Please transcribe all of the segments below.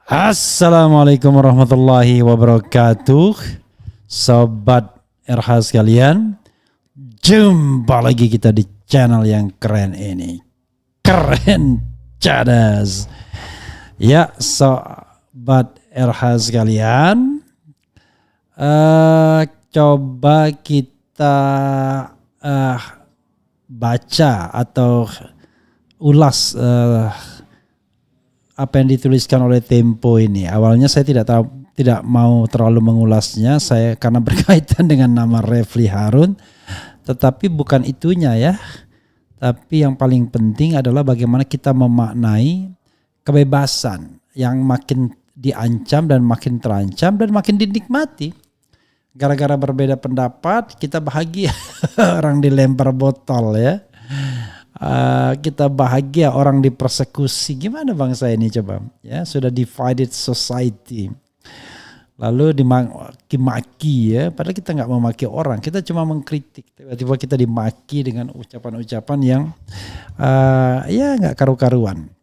Assalamualaikum warahmatullahi wabarakatuh. Sobat RH sekalian, jumpa lagi kita di channel yang keren ini. Keren cadas. Ya, sobat RH sekalian, coba kita baca atau ulas apa yang dituliskan oleh Tempo ini. Awalnya saya tidak mau terlalu mengulasnya, saya karena berkaitan dengan nama Refli Harun, tetapi bukan itunya ya. Tapi yang paling penting adalah bagaimana kita memaknai kebebasan yang makin diancam dan makin terancam dan makin dinikmati. Gara-gara berbeda pendapat kita bahagia orang dilempar botol ya. Kita bahagia orang dipersekusi. Gimana bangsa ini coba ya, sudah divided society, lalu dimaki-maki ya, padahal kita nggak memaki orang, kita cuma mengkritik, tiba-tiba kita dimaki dengan ucapan-ucapan yang ya nggak karu-karuan.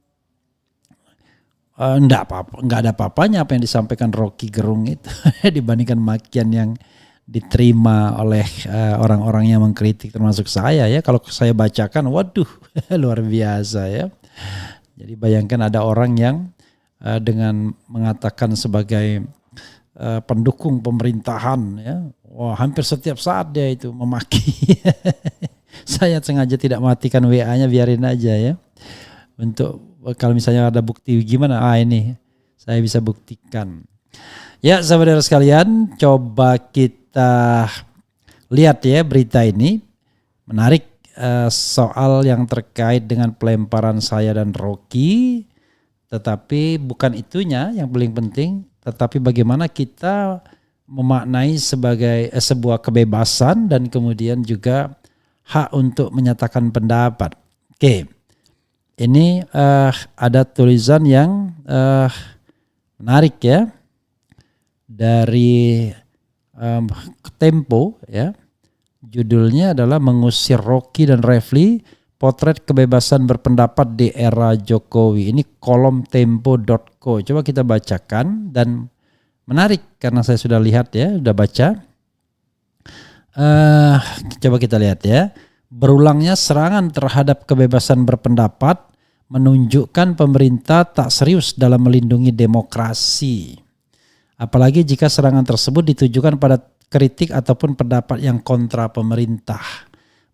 Nggak ada apa-apanya apa yang disampaikan Rocky Gerung itu dibandingkan makian yang diterima oleh orang-orang yang mengkritik termasuk saya ya. Kalau saya bacakan, waduh luar biasa ya. Jadi bayangkan ada orang yang dengan mengatakan sebagai pendukung pemerintahan ya, wah hampir setiap saat dia itu memaki. Saya sengaja tidak matikan WA-nya, biarin aja ya. Untuk kalau misalnya ada bukti gimana, ini saya bisa buktikan. Ya saudara sekalian, coba kita lihat ya berita ini. Menarik soal yang terkait dengan pelemparan saya dan Rocky. Tetapi bukan itunya yang paling penting, tetapi bagaimana kita memaknai sebagai sebuah kebebasan dan kemudian juga hak untuk menyatakan pendapat. Oke, ini ada tulisan yang menarik ya dari Tempo ya. Judulnya adalah Mengusir Rocky dan Refli, Potret Kebebasan Berpendapat di Era Jokowi. Ini kolom tempo.co. Coba kita bacakan dan menarik karena saya sudah lihat ya, sudah baca. Coba kita lihat ya. Berulangnya serangan terhadap kebebasan berpendapat menunjukkan pemerintah tak serius dalam melindungi demokrasi. Apalagi jika serangan tersebut ditujukan pada kritik ataupun pendapat yang kontra pemerintah.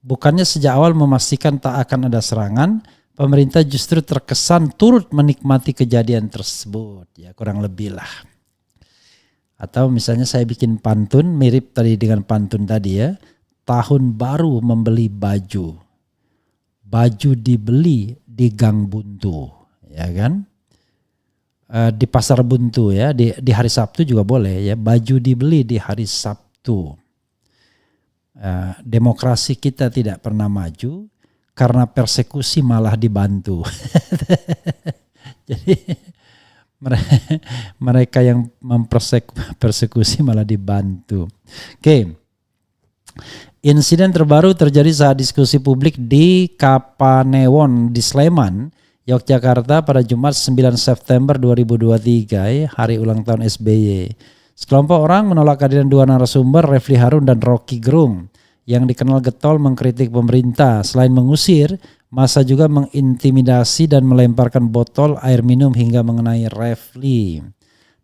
Bukannya sejak awal memastikan tak akan ada serangan, pemerintah justru terkesan turut menikmati kejadian tersebut. Ya kurang lebih lah. Atau misalnya saya bikin pantun mirip tadi dengan pantun tadi ya. Tahun baru membeli baju. Baju dibeli di Gang Buntu. Ya kan? Di Pasar Buntu ya, di hari Sabtu juga boleh ya, baju dibeli di hari Sabtu. Demokrasi kita tidak pernah maju karena persekusi malah dibantu. Jadi mereka yang mempersekusi malah dibantu. Oke. Insiden terbaru terjadi saat diskusi publik di Kapanewon di Sleman, Yogyakarta pada Jumat 9 September 2023, hari ulang tahun SBY. Sekelompok orang menolak kehadiran dua narasumber, Refli Harun dan Rocky Gerung, yang dikenal getol mengkritik pemerintah. Selain mengusir, massa juga mengintimidasi dan melemparkan botol air minum hingga mengenai Refli.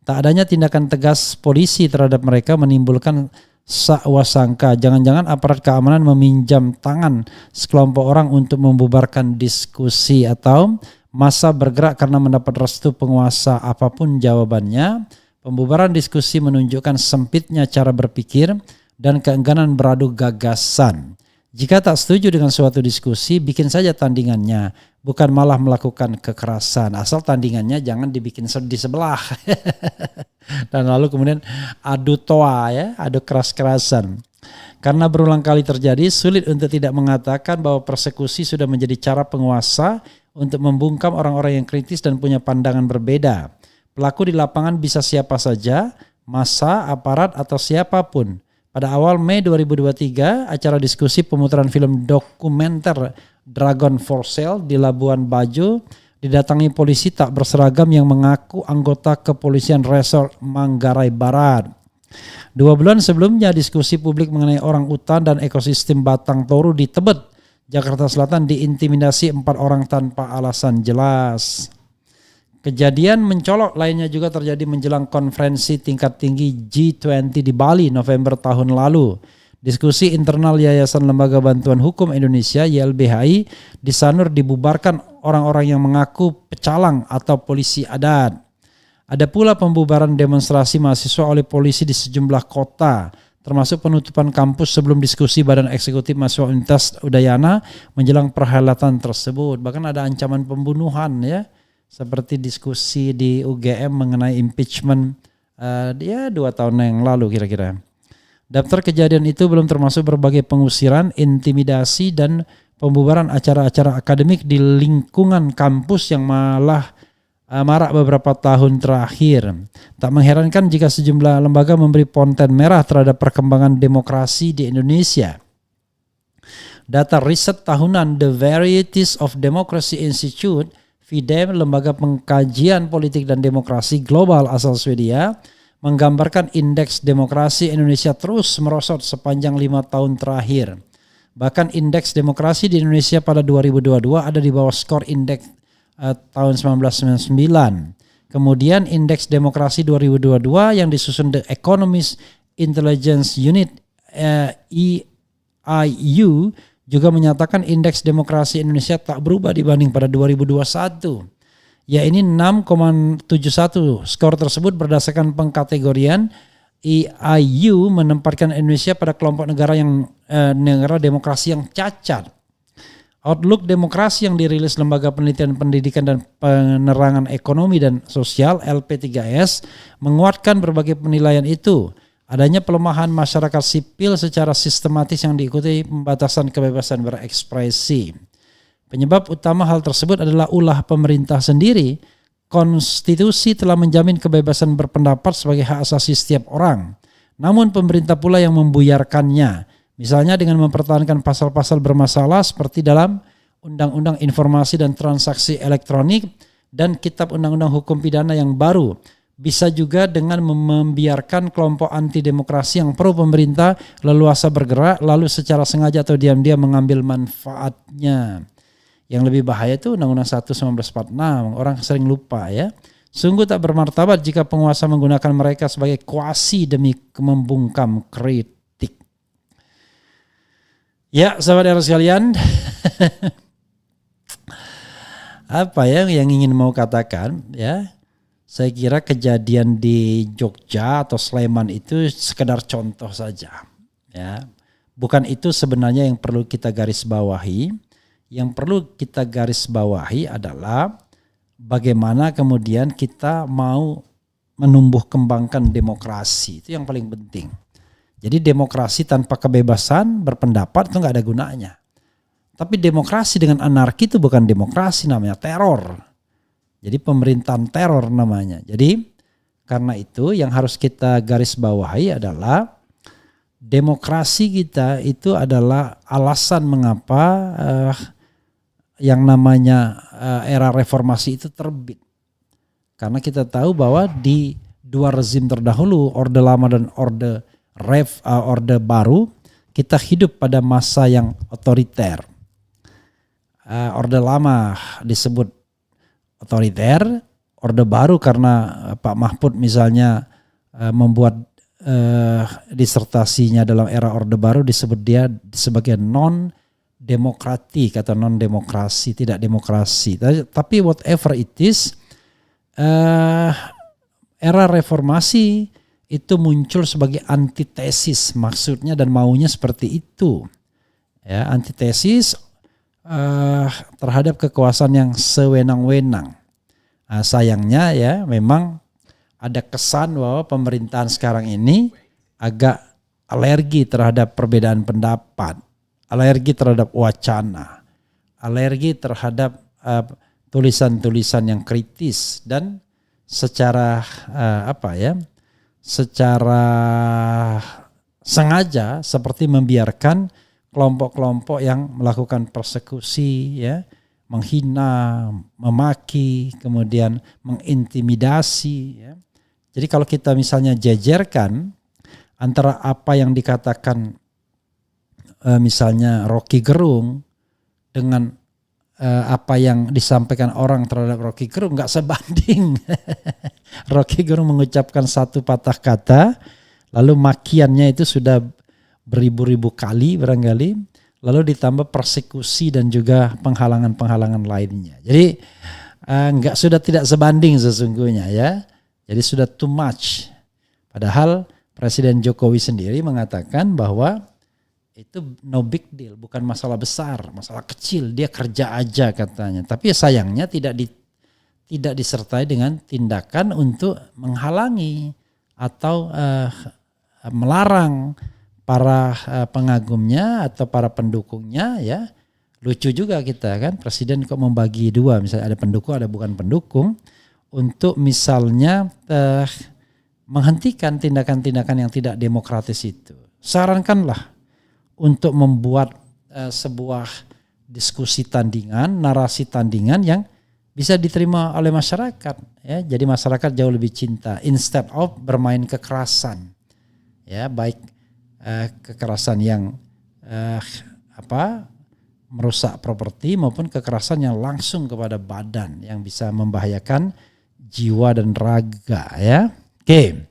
Tak adanya tindakan tegas polisi terhadap mereka menimbulkan sakwasangka jangan-jangan aparat keamanan meminjam tangan sekelompok orang untuk membubarkan diskusi atau massa bergerak karena mendapat restu penguasa. Apapun jawabannya, pembubaran diskusi menunjukkan sempitnya cara berpikir dan keengganan beradu gagasan. Jika tak setuju dengan suatu diskusi, bikin saja tandingannya, bukan malah melakukan kekerasan. Asal tandingannya jangan dibikin di sebelah. Dan lalu kemudian adu toa ya, adu keras-kerasan. Karena berulang kali terjadi, sulit untuk tidak mengatakan bahwa persekusi sudah menjadi cara penguasa untuk membungkam orang-orang yang kritis dan punya pandangan berbeda. Pelaku di lapangan bisa siapa saja, massa, aparat, atau siapapun. Pada awal Mei 2023, acara diskusi pemutaran film dokumenter Dragon for Sale di Labuan Bajo didatangi polisi tak berseragam yang mengaku anggota kepolisian Resort Manggarai Barat. 2 bulan sebelumnya, diskusi publik mengenai orang utan dan ekosistem Batang Toru di Tebet, Jakarta Selatan diintimidasi 4 orang tanpa alasan jelas. Kejadian mencolok lainnya juga terjadi menjelang konferensi tingkat tinggi G20 di Bali November tahun lalu. Diskusi internal Yayasan Lembaga Bantuan Hukum Indonesia YLBHI disanur dibubarkan orang-orang yang mengaku pecalang atau polisi adat. Ada pula pembubaran demonstrasi mahasiswa oleh polisi di sejumlah kota, termasuk penutupan kampus sebelum diskusi Badan Eksekutif Mahasiswa Universitas Udayana menjelang perhelatan tersebut. Bahkan ada ancaman pembunuhan ya, seperti diskusi di UGM mengenai impeachment 2 tahun yang lalu kira-kira. Daftar kejadian itu belum termasuk berbagai pengusiran, intimidasi, dan pembubaran acara-acara akademik di lingkungan kampus yang malah marak beberapa tahun terakhir. Tak mengherankan jika sejumlah lembaga memberi ponten merah terhadap perkembangan demokrasi di Indonesia. Data riset tahunan The Varieties of Democracy Institute, VDEM, lembaga pengkajian politik dan demokrasi global asal Swedia, menggambarkan indeks demokrasi Indonesia terus merosot sepanjang 5 tahun terakhir. Bahkan indeks demokrasi di Indonesia pada 2022 ada di bawah skor indeks tahun 1999. Kemudian indeks demokrasi 2022 yang disusun The Economist Intelligence Unit EIU juga menyatakan indeks demokrasi Indonesia tak berubah dibanding pada 2021. Ya, ini 6,71. Skor tersebut berdasarkan pengkategorian EIU menempatkan Indonesia pada kelompok negara demokrasi yang cacat. Outlook Demokrasi yang dirilis Lembaga Penelitian Pendidikan dan Penerangan Ekonomi dan Sosial LP3S menguatkan berbagai penilaian itu. Adanya pelemahan masyarakat sipil secara sistematis yang diikuti pembatasan kebebasan berekspresi. Penyebab utama hal tersebut adalah ulah pemerintah sendiri. Konstitusi telah menjamin kebebasan berpendapat sebagai hak asasi setiap orang. Namun pemerintah pula yang membuyarkannya. Misalnya dengan mempertahankan pasal-pasal bermasalah seperti dalam Undang-Undang Informasi dan Transaksi Elektronik dan Kitab Undang-Undang Hukum Pidana yang baru. Bisa juga dengan membiarkan kelompok anti demokrasi yang pro pemerintah leluasa bergerak lalu secara sengaja atau diam-diam mengambil manfaatnya. Yang lebih bahaya itu Undang-Undang 1 1946, orang sering lupa ya. Sungguh tak bermartabat jika penguasa menggunakan mereka sebagai kuasi demi membungkam kritik. Ya, sahabat sekalian, apa ya yang ingin mau katakan ya? Saya kira kejadian di Jogja atau Sleman itu sekedar contoh saja. Ya, bukan itu sebenarnya yang perlu kita garis bawahi. Yang perlu kita garis bawahi adalah bagaimana kemudian kita mau menumbuh kembangkan demokrasi. Itu yang paling penting. Jadi demokrasi tanpa kebebasan berpendapat itu nggak ada gunanya. Tapi demokrasi dengan anarki itu bukan demokrasi, namanya teror. Jadi pemerintahan teror namanya. Jadi karena itu yang harus kita garis bawahi adalah demokrasi kita itu adalah alasan mengapa yang namanya era reformasi itu terbit. Karena kita tahu bahwa di 2 rezim terdahulu, Orde Lama dan Orde Baru, kita hidup pada masa yang otoriter. Orde Lama disebut otoriter, Orde Baru karena Pak Mahfud misalnya membuat disertasinya dalam era Orde Baru disebut dia sebagai non-demokratik atau non-demokrasi, tidak demokrasi. Tapi whatever it is, era reformasi itu muncul sebagai antitesis maksudnya dan maunya seperti itu. Ya, antitesis terhadap kekuasaan yang sewenang-wenang. Sayangnya ya memang ada kesan bahwa pemerintahan sekarang ini agak alergi terhadap perbedaan pendapat, alergi terhadap wacana, alergi terhadap tulisan-tulisan yang kritis dan secara secara sengaja seperti membiarkan kelompok-kelompok yang melakukan persekusi ya, menghina, memaki, kemudian mengintimidasi. Ya. Jadi kalau kita misalnya jejerkan antara apa yang dikatakan misalnya Rocky Gerung dengan apa yang disampaikan orang terhadap Rocky Gerung, nggak sebanding. Rocky Gerung mengucapkan satu patah kata, lalu makiannya itu sudah beribu-ribu kali barangkali, lalu ditambah persekusi dan juga penghalangan-penghalangan lainnya. Jadi sudah tidak sebanding sesungguhnya ya. Jadi sudah too much. Padahal Presiden Jokowi sendiri mengatakan bahwa itu no big deal, bukan masalah besar, masalah kecil, dia kerja aja katanya. Tapi sayangnya tidak disertai dengan tindakan untuk menghalangi atau melarang para pengagumnya atau para pendukungnya ya. Lucu juga kita kan, presiden kok membagi dua, misalnya ada pendukung ada bukan pendukung, untuk misalnya menghentikan tindakan-tindakan yang tidak demokratis itu. Sarankanlah untuk membuat sebuah diskusi tandingan, narasi tandingan yang bisa diterima oleh masyarakat. Ya, jadi masyarakat jauh lebih cinta instead of bermain kekerasan. Ya, baik kekerasan yang merusak properti maupun kekerasan yang langsung kepada badan yang bisa membahayakan jiwa dan raga. Ya, oke.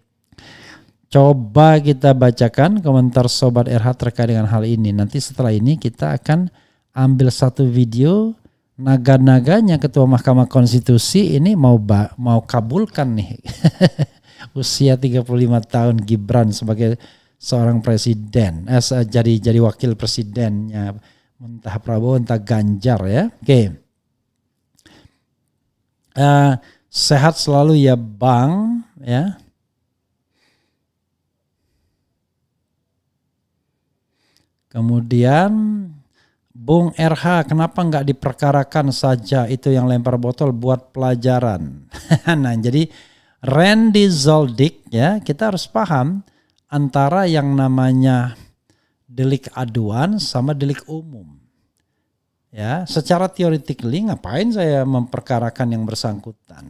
Coba kita bacakan komentar Sobat RH terkait dengan hal ini. Nanti setelah ini kita akan ambil satu video naga-naganya Ketua Mahkamah Konstitusi ini mau kabulkan nih. Usia 35 tahun Gibran sebagai seorang presiden. Jadi wakil presidennya entah Prabowo entah Ganjar ya. Oke. Sehat selalu ya Bang ya. Kemudian Bung RH, kenapa nggak diperkarakan saja itu yang lempar botol buat pelajaran? Nah, jadi Randy Zoldyck ya, kita harus paham antara yang namanya delik aduan sama delik umum. Ya, secara theoretically ngapain saya memperkarakan yang bersangkutan?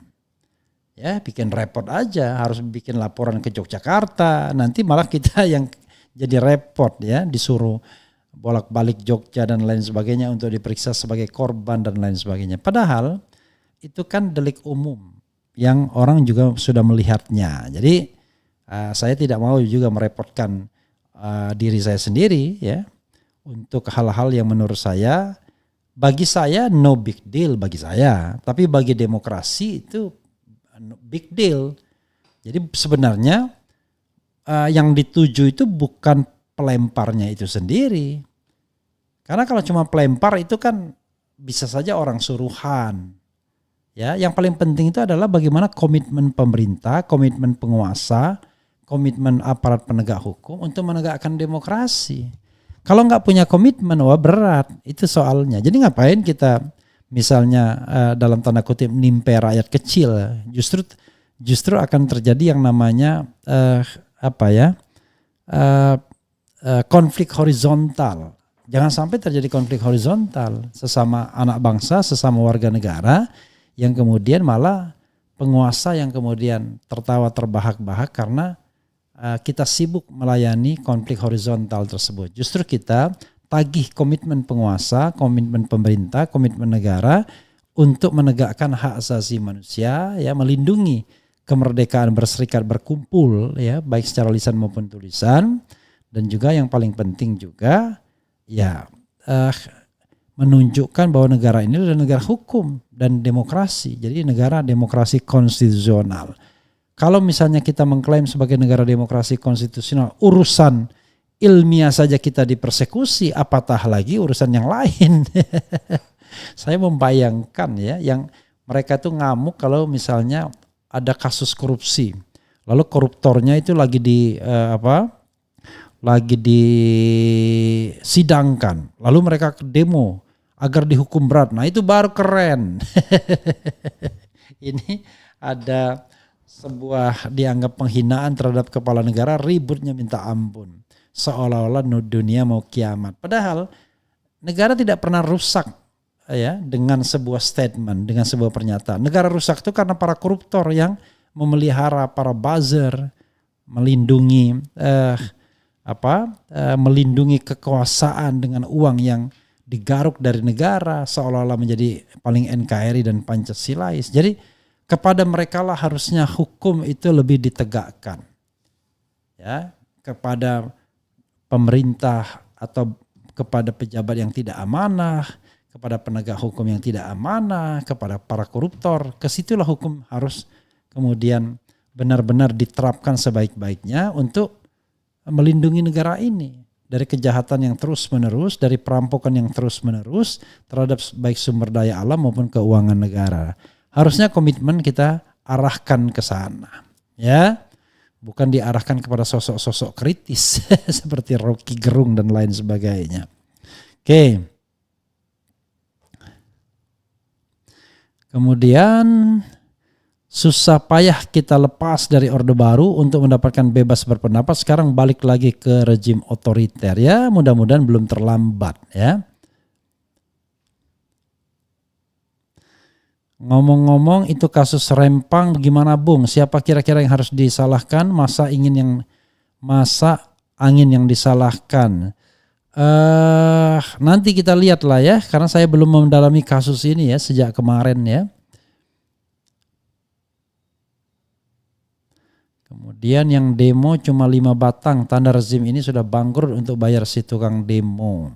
Ya, bikin repot aja, harus bikin laporan ke Yogyakarta, nanti malah kita yang jadi repot ya, disuruh bolak-balik Jogja dan lain sebagainya untuk diperiksa sebagai korban dan lain sebagainya. Padahal itu kan delik umum yang orang juga sudah melihatnya. Jadi saya tidak mau juga merepotkan diri saya sendiri ya untuk hal-hal yang menurut saya, bagi saya no big deal bagi saya, tapi bagi demokrasi itu big deal. Jadi sebenarnya yang dituju itu bukan pelemparnya itu sendiri. Karena kalau cuma pelempar itu kan bisa saja orang suruhan. Ya, yang paling penting itu adalah bagaimana komitmen pemerintah, komitmen penguasa, komitmen aparat penegak hukum untuk menegakkan demokrasi. Kalau nggak punya komitmen, wah berat itu soalnya. Jadi ngapain kita misalnya dalam tanda kutip nimpe rakyat kecil? Justru akan terjadi yang namanya konflik horizontal. Jangan sampai terjadi konflik horizontal sesama anak bangsa, sesama warga negara yang kemudian malah penguasa yang kemudian tertawa terbahak-bahak karena kita sibuk melayani konflik horizontal tersebut. Justru kita tagih komitmen penguasa, komitmen pemerintah, komitmen negara untuk menegakkan hak asasi manusia, ya, melindungi kemerdekaan berserikat berkumpul, ya, baik secara lisan maupun tulisan, dan juga yang paling penting juga ya menunjukkan bahwa negara ini adalah negara hukum dan demokrasi. Jadi negara demokrasi konstitusional. Kalau misalnya kita mengklaim sebagai negara demokrasi konstitusional, urusan ilmiah saja kita dipersekusi, apatah lagi urusan yang lain. Saya membayangkan ya, yang mereka tuh ngamuk kalau misalnya ada kasus korupsi. Lalu koruptornya itu lagi disidangkan, lalu mereka demo agar dihukum berat. Nah itu baru keren. Ini ada sebuah dianggap penghinaan terhadap kepala negara, ributnya minta ampun, seolah-olah dunia mau kiamat. Padahal negara tidak pernah rusak ya dengan sebuah statement, dengan sebuah pernyataan. Negara rusak itu karena para koruptor yang memelihara para buzzer, melindungi melindungi kekuasaan dengan uang yang digaruk dari negara seolah-olah menjadi paling NKRI dan Pancasilais. Jadi kepada mereka lah harusnya hukum itu lebih ditegakkan. Ya, kepada pemerintah atau kepada pejabat yang tidak amanah, kepada penegak hukum yang tidak amanah, kepada para koruptor, kesitulah hukum harus kemudian benar-benar diterapkan sebaik-baiknya untuk melindungi negara ini dari kejahatan yang terus-menerus, dari perampokan yang terus-menerus terhadap baik sumber daya alam maupun keuangan negara. Harusnya komitmen kita arahkan ke sana, ya. Bukan diarahkan kepada sosok-sosok kritis seperti Rocky Gerung dan lain sebagainya. Oke. Kemudian susah payah kita lepas dari Orde Baru untuk mendapatkan bebas berpendapat. Sekarang balik lagi ke rejim otoriter, ya. Mudah-mudahan belum terlambat, ya. Ngomong-ngomong itu kasus Rempang gimana Bung? Siapa kira-kira yang harus disalahkan? Masa angin yang disalahkan? Nanti kita lihat lah ya, karena saya belum mendalami kasus ini ya sejak kemarin ya. Kemudian yang demo cuma 5 batang, tanda rezim ini sudah bangkrut untuk bayar si tukang demo.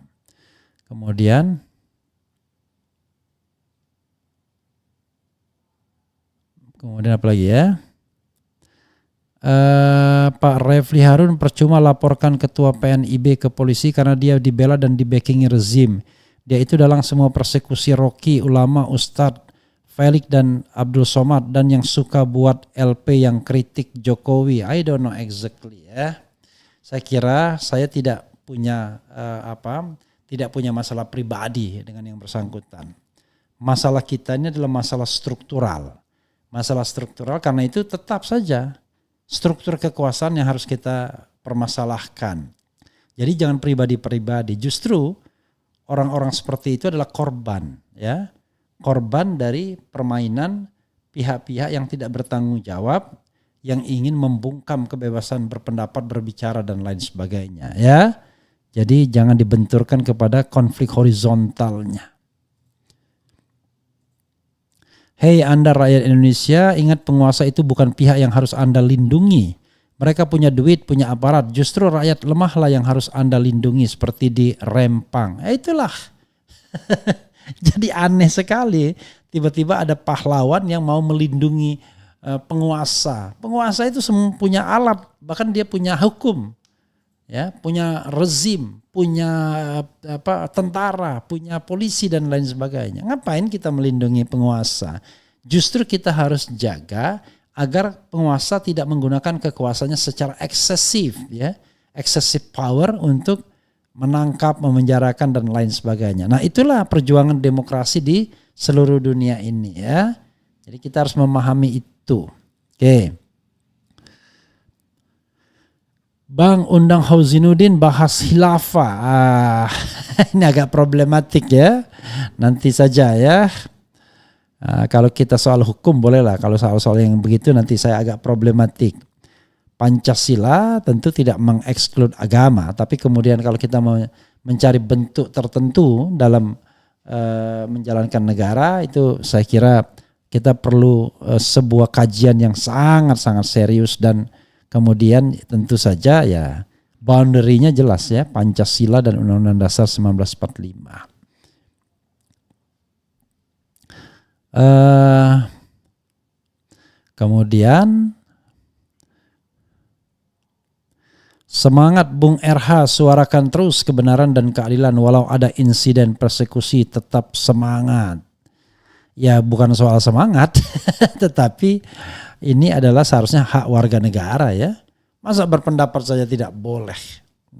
Kemudian apa lagi ya? Pak Refli Harun percuma laporkan ketua PNIB ke polisi karena dia dibela dan dibackingi rezim. Dia itu dalam semua persekusi Rocky, ulama, Ustadz Felix dan Abdul Somad dan yang suka buat LP yang kritik Jokowi. I don't know exactly ya. Saya kira saya tidak punya tidak punya masalah pribadi dengan yang bersangkutan. Masalah kita ini adalah masalah struktural. Masalah struktural, karena itu tetap saja struktur kekuasaan yang harus kita permasalahkan. Jadi jangan pribadi-pribadi. Justru orang-orang seperti itu adalah korban, ya. Korban dari permainan pihak-pihak yang tidak bertanggung jawab, yang ingin membungkam kebebasan berpendapat, berbicara dan lain sebagainya, ya. Jadi jangan dibenturkan kepada konflik horizontalnya. Hei Anda rakyat Indonesia, ingat penguasa itu bukan pihak yang harus Anda lindungi. Mereka punya duit, punya aparat. Justru rakyat lemahlah yang harus Anda lindungi seperti di Rempang. Itulah. Jadi aneh sekali. Tiba-tiba ada pahlawan yang mau melindungi penguasa. Penguasa itu semua punya alat, bahkan dia punya hukum. Ya, punya rezim, punya tentara, punya polisi dan lain sebagainya. Ngapain kita melindungi penguasa? Justru kita harus jaga agar penguasa tidak menggunakan kekuasaannya secara eksesif, ya, excessive power untuk menangkap, memenjarakan dan lain sebagainya. Nah, itulah perjuangan demokrasi di seluruh dunia ini, ya. Jadi kita harus memahami itu. Oke. Bang undang Hauzinuddin bahas khilafah. Ini agak problematik ya. Nanti saja ya. Kalau kita soal hukum bolehlah. Kalau soal-soal yang begitu nanti saya agak problematik. Pancasila tentu tidak mengeksklud agama. Tapi kemudian kalau kita mau mencari bentuk tertentu dalam menjalankan negara, itu saya kira kita perlu sebuah kajian yang sangat-sangat serius dan kemudian tentu saja ya boundary-nya jelas ya, Pancasila dan Undang-Undang Dasar 1945. Kemudian semangat Bung RH, suarakan terus kebenaran dan keadilan walau ada insiden persekusi, tetap semangat. Ya bukan soal semangat tetapi ini adalah seharusnya hak warga negara ya. Masa berpendapat saja tidak boleh,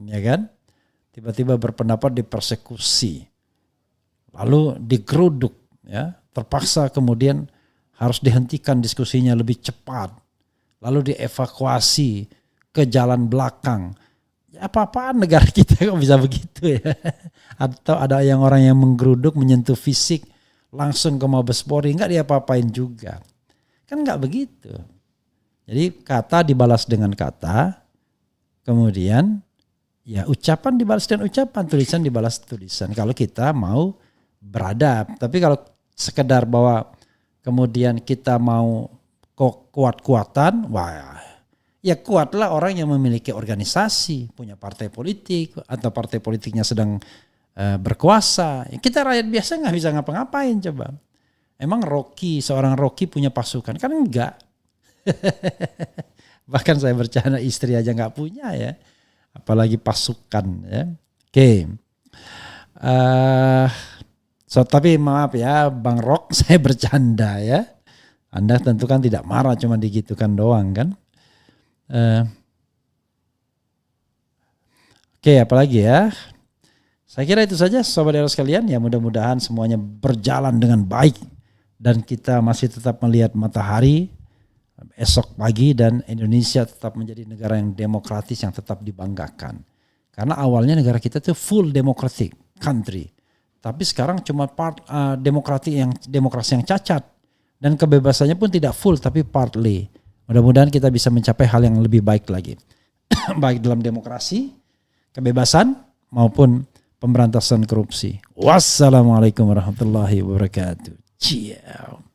ya kan? Tiba-tiba berpendapat dipersekusi, lalu digeruduk, ya. Terpaksa kemudian harus dihentikan diskusinya lebih cepat, lalu dievakuasi ke jalan belakang. Ya apa-apaan negara kita kok bisa begitu ya. Atau ada orang yang menggeruduk, menyentuh fisik, langsung ke Mabes Polri, enggak dia apa-apain juga. Kan enggak begitu. Jadi kata dibalas dengan kata, kemudian ya ucapan dibalas dengan ucapan, tulisan dibalas tulisan. Kalau kita mau beradab. Tapi kalau sekedar bahwa kemudian kita mau kuat-kuatan, wah ya kuatlah orang yang memiliki organisasi, punya partai politik, atau partai politiknya sedang berkuasa. Kita rakyat biasa nggak bisa ngapa-ngapain coba. Emang seorang Rocky punya pasukan? Kan enggak. Bahkan saya bercanda istri aja nggak punya ya. Apalagi pasukan ya. Oke. Tapi maaf ya Bang Rock, saya bercanda ya. Anda tentu kan tidak marah, cuma digitukan doang kan. Oke, apalagi ya. Saya kira itu saja Sobat Eros sekalian. Ya mudah-mudahan semuanya berjalan dengan baik. Dan kita masih tetap melihat matahari esok pagi. Dan Indonesia tetap menjadi negara yang demokratis yang tetap dibanggakan. Karena awalnya negara kita itu full democratic country. Tapi sekarang cuma demokrasi yang cacat. Dan kebebasannya pun tidak full tapi partly. Mudah-mudahan kita bisa mencapai hal yang lebih baik lagi. Baik dalam demokrasi, kebebasan maupun pemberantasan korupsi. Wassalamualaikum warahmatullahi wabarakatuh. Ciao.